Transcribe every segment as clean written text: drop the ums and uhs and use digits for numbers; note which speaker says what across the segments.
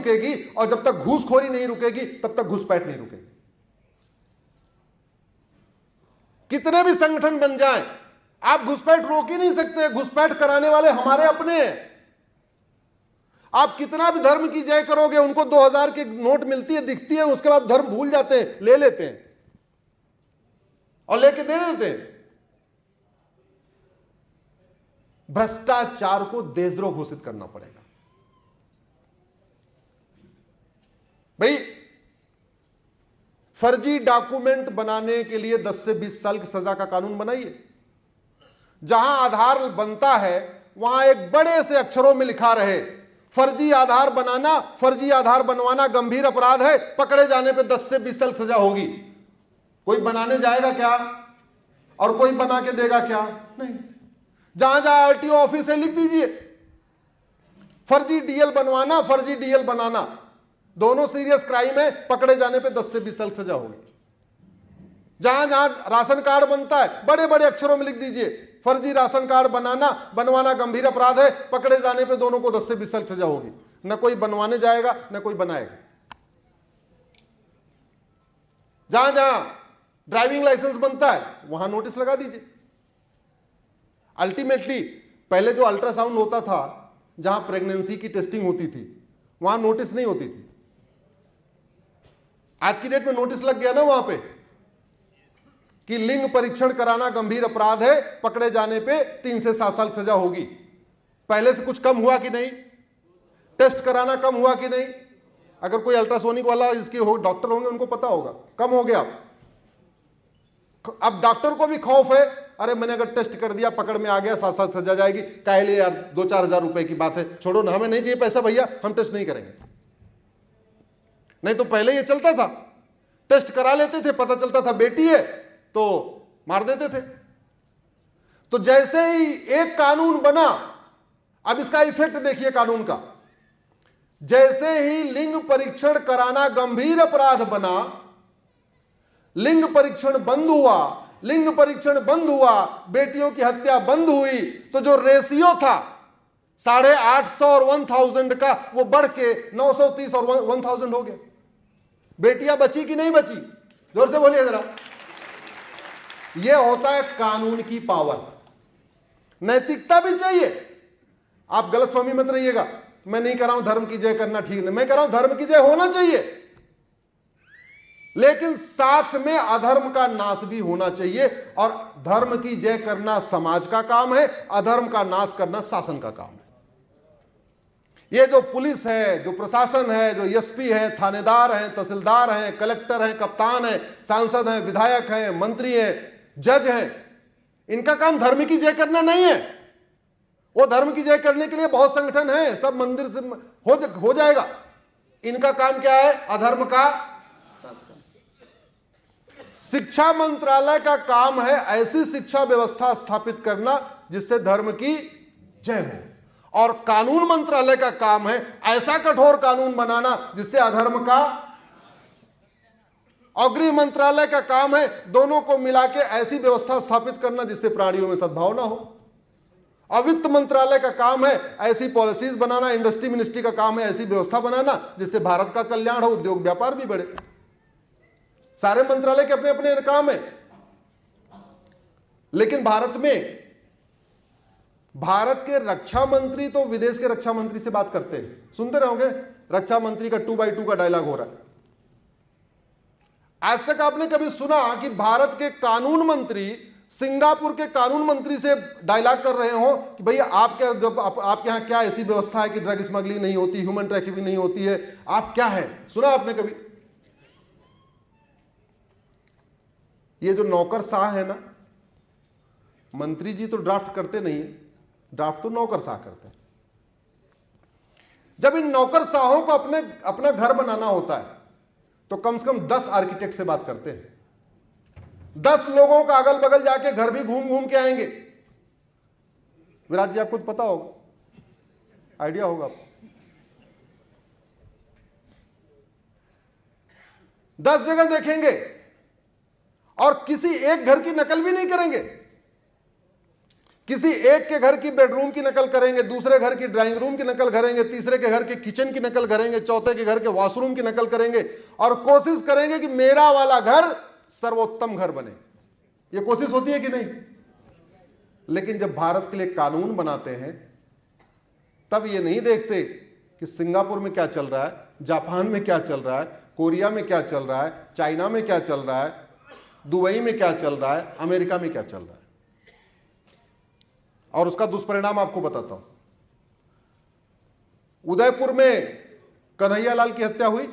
Speaker 1: रुकेगी, और जब तक घूसखोरी नहीं रुकेगी तब तक घुसपैठ नहीं रुकेगी। कितने भी संगठन बन जाएं, आप घुसपैठ रोक ही नहीं सकते। घुसपैठ कराने वाले हमारे अपने हैं। आप कितना भी धर्म की जय करोगे, उनको 2000 की नोट मिलती है, दिखती है, उसके बाद धर्म भूल जाते हैं, ले लेते हैं और लेके दे देते हैं। भ्रष्टाचार को देशद्रोह घोषित करना पड़ेगा। भाई, फर्जी डॉक्यूमेंट बनाने के लिए 10 से 20 साल की सजा का कानून बनाइए। जहां आधार बनता है वहां एक बड़े से अक्षरों में लिखा रहे, फर्जी आधार बनाना, फर्जी आधार बनवाना गंभीर अपराध है, पकड़े जाने पे 10 से 20 साल सजा होगी। कोई बनाने जाएगा क्या और कोई बना के देगा क्या? नहीं। जहां जहां आरटीओ ऑफिस है लिख दीजिए, फर्जी डीएल बनवाना, फर्जी डीएल बनाना, दोनों सीरियस क्राइम है, पकड़े जाने पे 10 से 20 साल सजा होगी। जहां जहां राशन कार्ड बनता है बड़े बड़े अक्षरों में लिख दीजिए, फर्जी राशन कार्ड बनवाना गंभीर अपराध है, पकड़े जाने पे दोनों को 10 से 20 साल सजा होगी। न कोई बनवाने जाएगा न कोई बनाएगा। जहां जहां ड्राइविंग लाइसेंस बनता है वहां नोटिस लगा दीजिए। अल्टीमेटली पहले जो अल्ट्रासाउंड होता था, जहां प्रेगनेंसी की टेस्टिंग होती थी, वहां नोटिस नहीं होती थी। आज की डेट में नोटिस लग गया ना वहां पे कि लिंग परीक्षण कराना गंभीर अपराध है, पकड़े जाने पे 3 से 7 साल सजा होगी। पहले से कुछ कम हुआ कि नहीं? टेस्ट कराना कम हुआ कि नहीं? अगर कोई अल्ट्रासोनिक वाला इसके डॉक्टर होंगे उनको पता होगा, कम हो गया। अब डॉक्टर को भी खौफ है, अरे मैंने अगर टेस्ट कर दिया, पकड़ में आ गया, 7 साल सजा जाएगी, काहे लिए यार, 2-4 हजार रुपए की बात है, छोड़ो ना, हमें नहीं चाहिए पैसा भैया, हम टेस्ट नहीं करेंगे। नहीं तो पहले ये चलता था, टेस्ट करा लेते थे, पता चलता था बेटी है तो मार देते थे। तो जैसे ही एक कानून बना, अब इसका इफेक्ट देखिए कानून का। जैसे ही लिंग परीक्षण कराना गंभीर अपराध बना, लिंग परीक्षण बंद हुआ, लिंग परीक्षण बंद हुआ, बेटियों की हत्या बंद हुई, तो जो रेशियो था 850 और 1000 का, वो बढ़ के 930 और 1000 हो गया। बेटियां बची कि नहीं बची? जोर से बोलिए जरा। यह होता है कानून की पावर। नैतिकता भी चाहिए। आप गलतफहमी मत रहिएगा, मैं नहीं कह रहा हूं धर्म की जय करना ठीक नहीं, मैं कह रहा हूं धर्म की जय होना चाहिए, लेकिन साथ में अधर्म का नाश भी होना चाहिए। और धर्म की जय करना समाज का काम है, अधर्म का नाश करना शासन का काम है। ये जो पुलिस है, जो प्रशासन है, जो एसपी है, थानेदार हैं, तहसीलदार हैं, कलेक्टर हैं, कप्तान हैं, सांसद हैं, विधायक हैं, मंत्री हैं, जज हैं, इनका काम धर्म की जय करना नहीं है। वो धर्म की जय करने के लिए बहुत संगठन है, सब मंदिर से हो जाएगा। इनका काम क्या है? अधर्म का। शिक्षा मंत्रालय का काम है ऐसी शिक्षा व्यवस्था स्थापित करना जिससे धर्म की जय हो, और कानून मंत्रालय का काम है ऐसा कठोर कानून बनाना जिससे अधर्म का। और गृह मंत्रालय का काम है दोनों को मिला के ऐसी व्यवस्था स्थापित करना जिससे प्राणियों में सद्भावना हो। और वित्त मंत्रालय का काम है ऐसी पॉलिसीज बनाना, इंडस्ट्री मिनिस्ट्री का काम है ऐसी व्यवस्था बनाना जिससे भारत का कल्याण हो, उद्योग व्यापार भी बढ़े। सारे मंत्रालय के अपने अपने काम है। लेकिन भारत के रक्षा मंत्री तो विदेश के रक्षा मंत्री से बात करते हैं, सुनते रहोगे, रक्षा मंत्री का 2x2 का डायलॉग हो रहा है। आज तक आपने कभी सुना कि भारत के कानून मंत्री सिंगापुर के कानून मंत्री से डायलॉग कर रहे हो कि भैया आपके यहां क्या ऐसी व्यवस्था है कि ड्रग स्मगलिंग नहीं होती, ह्यूमन ट्रैफिकिंग नहीं होती है, आप क्या है? सुना आपने कभी? ये जो नौकरशाह है ना, मंत्री जी तो ड्राफ्ट करते नहीं है, ड्राफ्ट तो नौकरशाह करते हैं। जब इन नौकरशाहों को अपना घर बनाना होता है तो कम से कम 10 आर्किटेक्ट से बात करते हैं। 10 लोगों का अगल बगल जाके घर भी घूम घूम के आएंगे। विराट जी आपको पता होगा, आइडिया होगा आपको। 10 जगह देखेंगे और किसी एक घर की नकल भी नहीं करेंगे किसी एक के घर की बेडरूम की नकल करेंगे, दूसरे घर की ड्राइंग रूम की नकल करेंगे, तीसरे के घर के किचन की नकल करेंगे, चौथे के घर के वॉशरूम की नकल करेंगे और कोशिश करेंगे कि मेरा वाला घर सर्वोत्तम घर बने। यह कोशिश होती है कि नहीं? लेकिन जब भारत के लिए कानून बनाते हैं तब ये नहीं देखते कि सिंगापुर में क्या चल रहा है, जापान में क्या चल रहा है, कोरिया में क्या चल रहा है, चाइना में क्या चल रहा है, दुबई में क्या चल रहा है, अमेरिका में क्या चल रहा है। और उसका दुष्परिणाम आपको बताता हूं। उदयपुर में कन्हैयालाल की हत्या हुई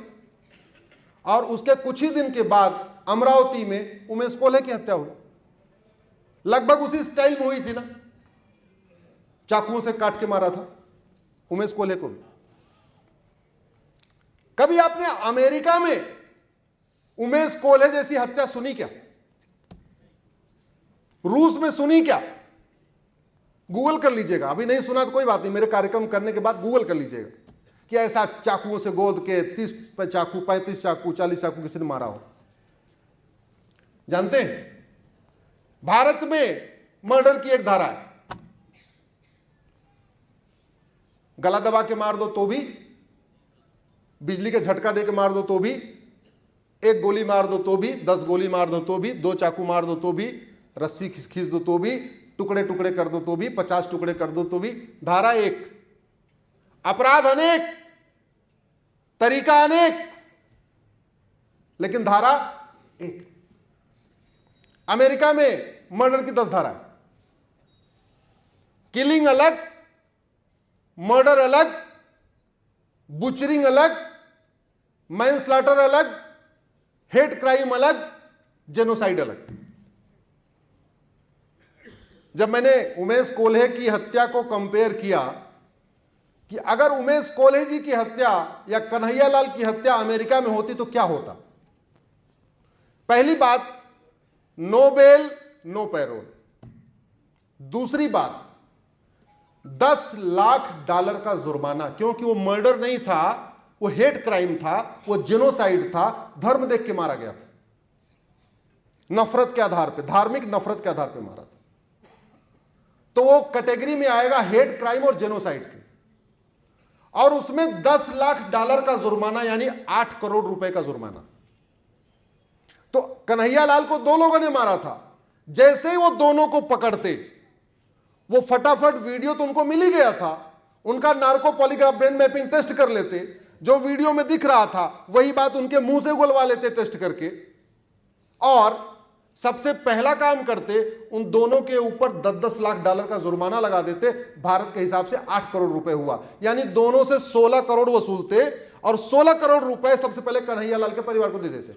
Speaker 1: और उसके कुछ ही दिन के बाद अमरावती में उमेश कोल्हे की हत्या हुई। लगभग उसी स्टाइल में हुई थी ना, चाकुओं से काट के मारा था उमेश कोल्हे को भी। कभी आपने अमेरिका में उमेश कोल्हे जैसी हत्या सुनी क्या? रूस में सुनी क्या? गूगल कर लीजिएगा, अभी नहीं सुना तो कोई बात नहीं, मेरे कार्यक्रम करने के बाद गूगल कर लीजिएगा कि ऐसा चाकुओं से गोद के 30 चाकू, 35 चाकू, 40 चाकू किसी ने मारा हो। जानते हैं भारत में मर्डर की एक धारा है, गला दबा के मार दो तो भी, बिजली के झटका दे के मार दो तो भी, एक गोली मार दो तो भी, 10 गोली मार दो तो भी, 2 चाकू मार दो तो भी, रस्सी खींच दो तो भी, टुकड़े टुकड़े कर दो तो भी, 50 टुकड़े कर दो तो भी। धारा एक, अपराध अनेक, तरीका अनेक, लेकिन धारा एक। अमेरिका में मर्डर की 10 धारा है। किलिंग अलग, मर्डर अलग, बुचरिंग अलग, मैनस्लॉटर अलग, हेट क्राइम अलग, जेनोसाइड अलग। जब मैंने उमेश कोल्हे की हत्या को कंपेयर किया कि अगर उमेश कोल्हे जी की हत्या या कन्हैयालाल की हत्या अमेरिका में होती तो क्या होता, पहली बात नो बेल नो पैरोल। दूसरी बात $10 लाख का जुर्माना, क्योंकि वो मर्डर नहीं था, वो हेट क्राइम था, वो जेनोसाइड था, धर्म देख के मारा गया था, नफरत के आधार पे, धार्मिक नफरत के आधार पे मारा था। तो वो कैटेगरी में आएगा हेट क्राइम और जेनोसाइड के, और उसमें $10 लाख का जुर्माना, यानी 8 करोड़ रुपए का जुर्माना। तो कन्हैयालाल को 2 लोगों ने मारा था, जैसे ही वो दोनों को पकड़ते, वो फटाफट वीडियो तो उनको मिल ही गया था, उनका narco polygraph brain mapping test कर लेते, जो वीडियो में दिख रहा था वही बात उनके मुंह से उगलवा लेते टेस्ट करके, और सबसे पहला काम करते उन दोनों के ऊपर $10 लाख का जुर्माना लगा देते। भारत के हिसाब से 8 करोड़ रुपए हुआ, यानी दोनों से 16 करोड़ वसूलते और 16 करोड़ रुपए सबसे पहले कन्हैयालाल के परिवार को दे देते।